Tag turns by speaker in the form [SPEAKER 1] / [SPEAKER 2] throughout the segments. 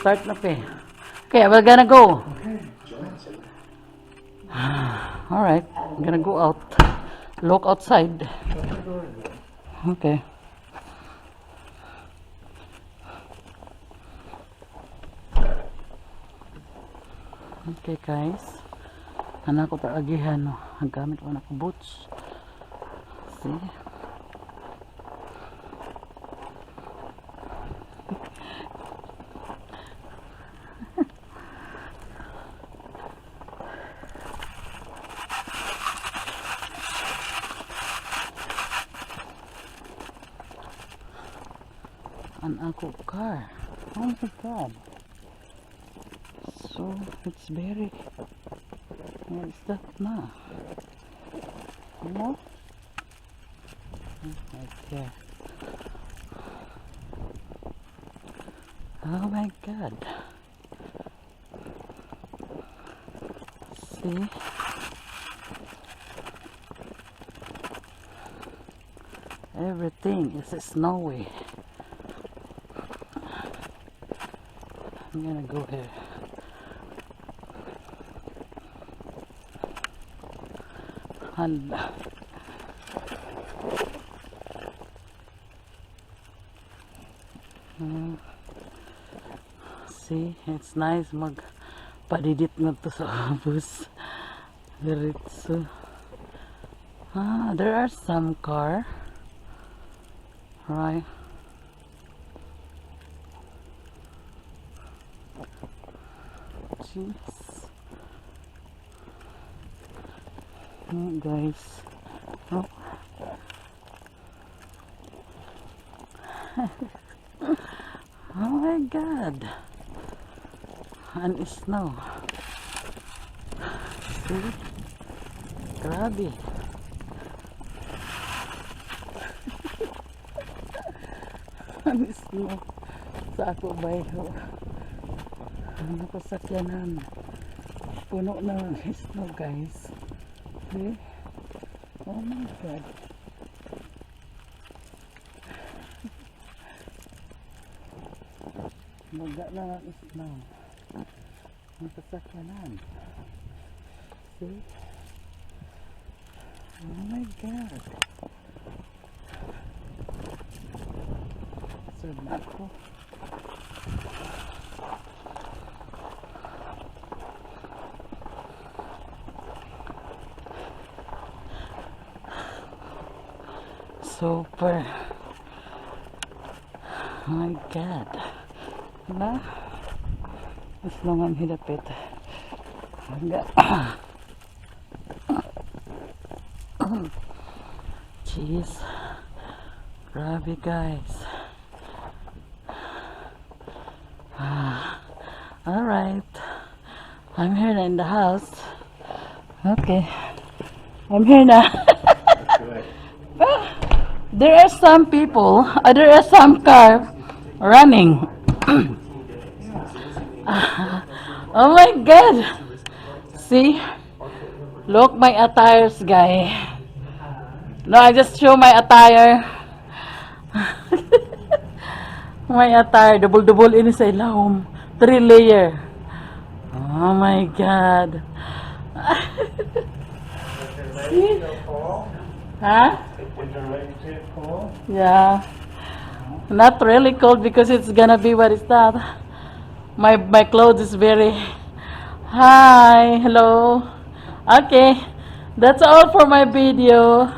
[SPEAKER 1] Start na pe. Okay, we're gonna go. Alright, I'm gonna go out. Look outside. Okay. Okay guys. Anak ko paagihan, no. Ang gamit ko anak ko boots. See? An ako car. Oh my god. So it's very, what is that now? You know? Right there. Oh my god. See? Everything is snowy. I'm gonna go here. And see, it's nice magpadidit na to sa bus. Diretso. There are some car. Right. Jeez. Oh, guys. Oh. Oh my god. And snow. See? Grabe. And snow. Sa ako bayo. Ano ko sakyanan. Puno na ng snow guys. See? Oh my god. Maga na ng snow. Ang sasakyanan. See? Oh my god. Serve na ako. Super. Oh my god. Diba? Mas lang ang hilapit. Jeez. Grabe guys. Alright. I'm here in the house. Okay. I'm here now. There are some people, there are some cars running. Oh my god. See? Look my attires, guy. No, I just show my attire. My attire, double ini sa ilahom. 3 layer. Oh my god. See? Huh? Yeah. Not really cold because it's gonna be, what is that? My clothes is very. Hi, hello. Okay, that's all for my video.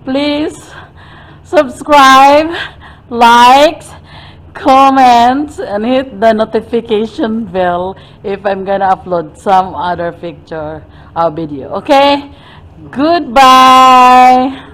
[SPEAKER 1] Please subscribe, like, comment, and hit the notification bell if I'm gonna upload some other picture or video. Okay? Goodbye.